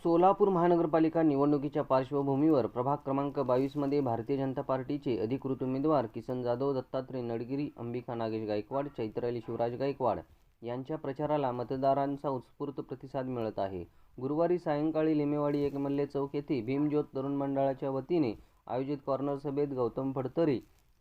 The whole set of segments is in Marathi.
सोलापूर महानगरपालिका निवडणुकीच्या पार्श्वभूमीवर प्रभाग क्रमांक 22 मध्ये भारतीय जनता पार्टीचे अधिकृत उमेदवार किसन जाधव, दत्तात्रय नडगिरी, अंबिका नागेश गायकवाड, चैत्राली शिवराज गायकवाड यांच्या प्रचाराला मतदारांचा उत्स्फूर्त प्रतिसाद मिळत आहे। गुरुवारी सायंकाळी लिमेवाडी एकमल्ले चौक येथे भीमज्योत तरुण मंडळाच्या वतीने आयोजित कॉर्नर सभेत गौतम फडतरे,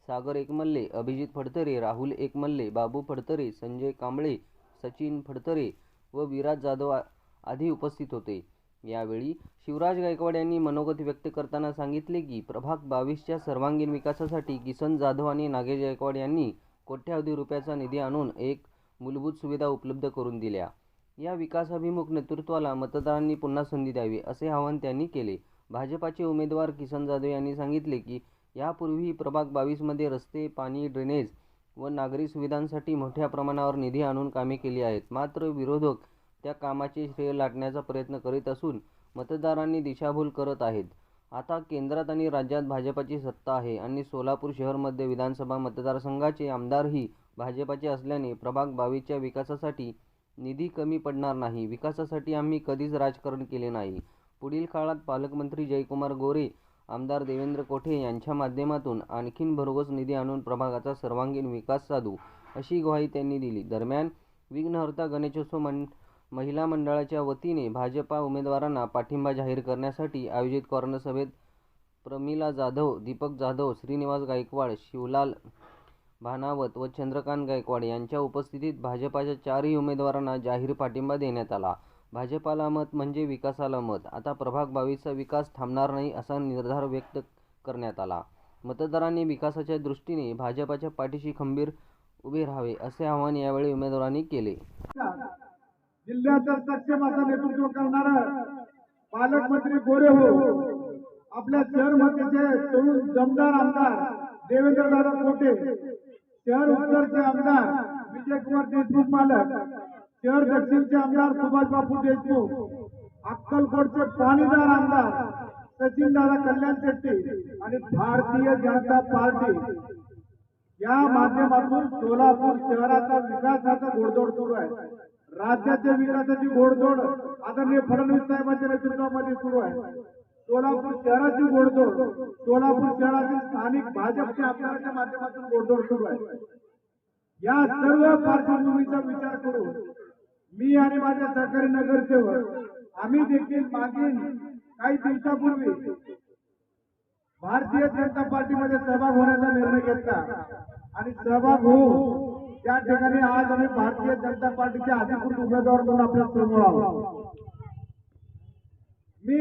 सागर एकमल्ले, अभिजित फडतरे, राहुल एकमल्ले, बाबू फडतरे, संजय कांबळे, सचिन फडतरे व विराज जाधव आदी उपस्थित होते। यावेळी शिवराज गायकवाड यांनी मनोगत व्यक्त करताना सांगितले की प्रभाग 22च्या सर्वांगीण विकासासाठी किसन जाधव आणि नागेश गायकवाड यांनी कोट्यावधी रुपयाचा निधी आणून एक मूलभूत सुविधा उपलब्ध करून दिल्या। या विकासाभिमुख नेतृत्वाला मतदारांनी पुन्हा संधी द्यावी असे आवाहन त्यांनी केले। भाजपाचे उमेदवार किसन जाधव यांनी सांगितले की यापूर्वी प्रभाग 22 मध्ये रस्ते, पाणी, ड्रेनेज व नागरी सुविधांसाठी मोठ्या प्रमाणावर निधी आणून कामे केली आहेत, मात्र विरोधक त्या कामाचे श्रेय लाटण्याचा प्रयत्न करीत असून मतदारांनी दिशाभूल करत आहेत। आता केंद्रात आणि राज्यात भाजपाची सत्ता आहे आणि सोलापूर शहर मध्य विधानसभा मतदारसंघाचे आमदारही भाजपाचे असल्याने प्रभाग 22च्या विकासासाठी निधी कमी पडणार नाही। विकासासाठी आम्ही कधीच राजकारण केले नाही। पुढील काळात पालकमंत्री जयकुमार गोरे, आमदार देवेंद्र कोठे यांच्या माध्यमातून आणखीन भरघोस निधी आणून प्रभागाचा सर्वांगीण विकास साधू, अशी ग्वाही त्यांनी दिली। दरम्यान विघ्नहर्ता गणेशोत्सव महिला मंडळाच्या वतीने भाजपा उमेदवारांना पाठिंबा जाहीर करण्यासाठी आयोजित कॉर्नर सभेत प्रमिला जाधव, दीपक जाधव, श्रीनिवास गायकवाड, शिवलाल भानावत व चंद्रकांत गायकवाड यांच्या उपस्थितीत भाजपाच्या 4ही उमेदवारांना जाहीर पाठिंबा देण्यात आला। भाजपाला मत म्हणजे विकासाला मत। आता प्रभाग 22चा विकास थांबणार नाही असा निर्धार व्यक्त करण्यात आला। मतदारांनी विकासाच्या दृष्टीने भाजपाच्या पाठीशी खंबीर उभे राहावे असे आवाहन यावेळी उमेदवारांनी केले। जिल्ह्याचं सक्षम असं नेतृत्व करणारा पालकमंत्री गोरे हो, आपल्या शहर मध्येचे तरुण दमदार आमदार देवेंद्रदादा कोटे, शहर उत्तरचे आमदार विजयकुमार देशमुख मालक, शहर दक्षिणचे आमदार सुभाष बापू देशमुख, अक्कलकोटचे पाणीदार आमदार सचिनदादा कल्याण शेट्टी आणि भारतीय जनता पार्टी या माध्यमातून सोलापूर शहराचा विकासाचा घोडदौड सुरू आहे। राज्याच्या विकासाची घोडदौड आदरणीय फडणवीस साहेबांच्या नेतृत्वामध्ये सुरू आहे। सोलापूर शहराची घोडदौड, सोलापूर शहरातील स्थानिक भाजपच्या आमदारांच्या माध्यमातून घोडदौड सुरू आहे। या सर्व पार्श्वभूमीचा विचार करून मी आणि माझे सहकारी नगरसेवक आम्ही देखील मागील काही दिवसापूर्वी भारतीय जनता पार्टीमध्ये सहभाग होण्याचा निर्णय घेतला आणि सहभाग होऊन त्या ठिकाणी आज आम्ही भारतीय जनता पार्टीचे अधिकृत उमेदवार म्हणून आपल्या समोर आहोत। मी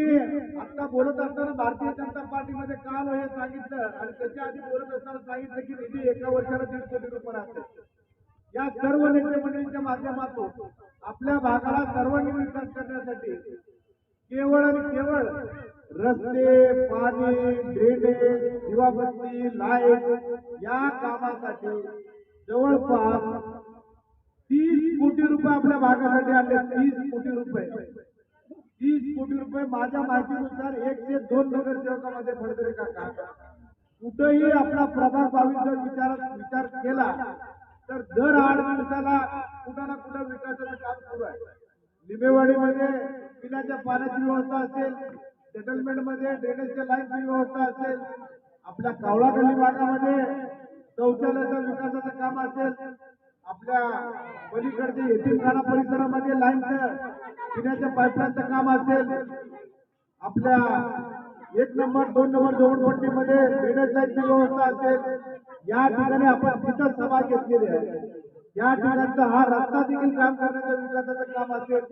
आता बोलत असताना भारतीय जनता पार्टीमध्ये का आलो हे सांगितलं आणि त्याच्या आधी बोलत असताना सांगितलं की निधी एका वर्षाला 1.5 कोटी रुपये असते। या सर्व नेते मंडळींच्या माध्यमातून आपल्या भागाला सर्वांगीण विकास करण्यासाठी केवळ आणि केवळ रस्ते, पाणी, ड्रेनेज, दिवाबत्ती, लाईट या कामासाठी जवळपास 30 कोटी रुपये आपल्या भागासाठी आले। 30 कोटी रुपये, 30 कोटी रुपये माझ्या माहितीनुसार 102 नगरसेवकांमध्ये फडतरे काका कुठेही आपला प्रभाग 22 जर विचार केला तर दर 8 दिवसाला कुठं ना कुठं विकासाचं काम सुरू आहे। लिमेवाडीमध्ये पिण्याच्या पाण्याची व्यवस्था असेल, सेटलमेंटमध्ये ड्रेनेजच्या लाईनची व्यवस्था असेल, आपल्या कावळागल्ली भागामध्ये शौचालयाच्या विकासाचं काम असेल, आपल्या पलीकडच्या यतीमखाना परिसरामध्ये लाईनचं पिण्याच्या पाईपलाईनचं काम असेल, आपल्या 1 नंबर 2 नंबर झोपडपट्टीमध्ये ड्रेनेज लाईनची व्यवस्था असेल, या ठिकाणी आपण तिथं सभा घेतलेली आहे। या ठिकाणचा हा रस्ता देखील काम करण्याचं विकासाचं काम असेल,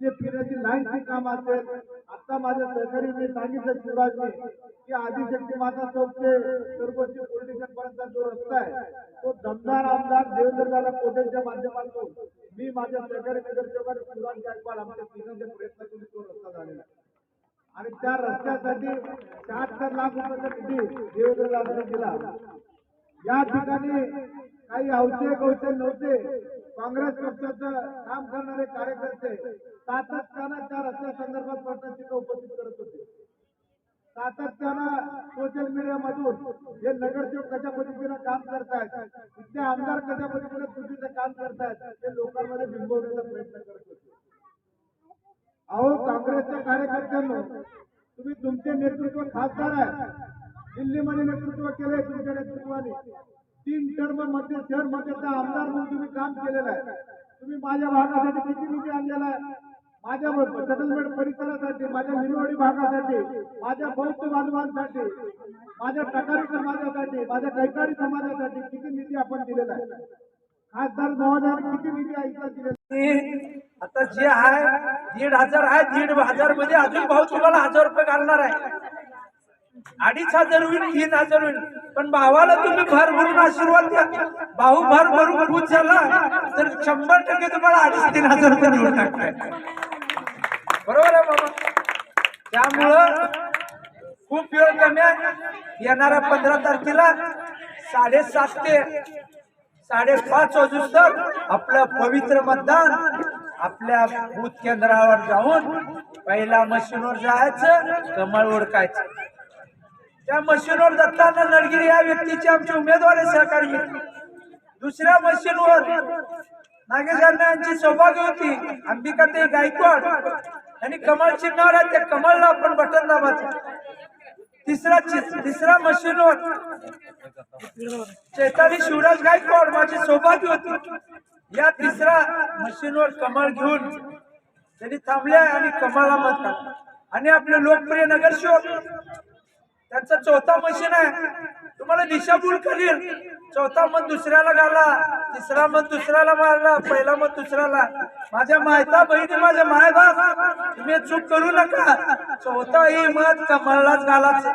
इथले पिण्याची लाईनची काम असेल। आता माझ्या सहकारीने सांगितलं शिवराजने की आदिशक्ती माता चौक ते सर्वोच्च पोलीस स्टेशन पर्यंत जो रस्ता आहे तो दमदार आमदार देवेंद्रदादा कोटेच्या माध्यमातून मी माझ्या सहकारी नगरसेवक शिवराज गायकवाड आमच्या तिघांच्या प्रयत्नातून तो रस्ता झालेला आणि त्या रस्त्यासाठी 76 लाख रुपयाचा निधी देवेंद्रदादाने दिला। या ठिकाणी काही औषध नव्हते, काँग्रेस पक्षाचं काम करणारे कार्यकर्ते सातत्यानं त्या रस्त्या संदर्भात प्रश्नचिन्ह उपस्थित करत होते। सातत्यानं सोशल मीडियामधून हे नगरसेवक कशा पद्धतीनं काम करतायत, इथले आमदार कशा पद्धतीनं चुकीचं काम करतायत ते लोकांमध्ये बिंबवण्याचा प्रयत्न करत होते। अहो काँग्रेसच्या कार्यकर्त्यांनो, तुम्ही तुमचे नेतृत्व खासदार आहे, दिल्लीमध्ये नेतृत्व केलंय तुमच्या नेतृत्वाने, 3 टर्म मध्ये शहर मध्येचा आमदार म्हणून तुम्ही काम केलेलं आहे. तुम्ही माझ्या भागासाठी किती निधी आणलेला आहे, माझ्या सेटलमेंट परिसरासाठी, माझ्या निलवडी भागासाठी, माझ्या बौद्ध बांधवांसाठी, माझ्या टकारी समाजासाठी, माझ्या कैकाडी समाजासाठी किती निधी आपण दिलेला आहे. खासदार महोदयाने किती निधी ऐकला दिलेला. आता जे आहे 1,500 आहे, 1,500 मध्ये अजून भाऊ तुम्हाला 1000 रुपये घालणार आहे. 2,500 होईल, 3,000 होईल. पण भावाला तुम्ही भर भरून आशीर्वाद द्या. भाऊ भर भरून खुश झाला तर 100% तुम्हाला 2,500-3,000 रुपये देऊन टाकताय. बरोबर आहे बाबा. त्यामुळं खूप वेळ कमी आहे. येणाऱ्या 15 तारखेला 7:30 ते 5:30 वाजूस्तर आपलं पवित्र मतदान आपल्या बूथ केंद्रावर जाऊन पहिला मशीनवर जायचं, कमळ ओळखायचं. त्या मशीनवर दत्ताना नडगिरी या व्यक्तीचे आमचे उमेदवार सहकारी. दुसऱ्या मशीनवर नागेश अण्णा यांची सौभाग्य होती, अंबिकाताई गायकवाड आणि कमळ चिन्हावर आहे, त्या कमळला आपण बटन दाबायचं. तिसऱ्या मशीनवर चैताली शिवराज गायकवाड माझी सौभाग्य होती. या तिसऱ्या मशीनवर कमळ घेऊन त्यांनी थांबले आणि कमळला मत टाकलं. आणि आपले लोकप्रिय नगरसेवक त्यांचा 4था मशीन आहे, तुम्हाला दिशाभूल करील. 4था मत दुसऱ्याला घाला, 3रा मत दुसऱ्याला मारला, पहिला मत दुसऱ्याला. माझ्या मायता बहिणी, माझ्या मायबाप, तुम्ही चूक करू नका. 4था ही मत कमळलाच घालायचं.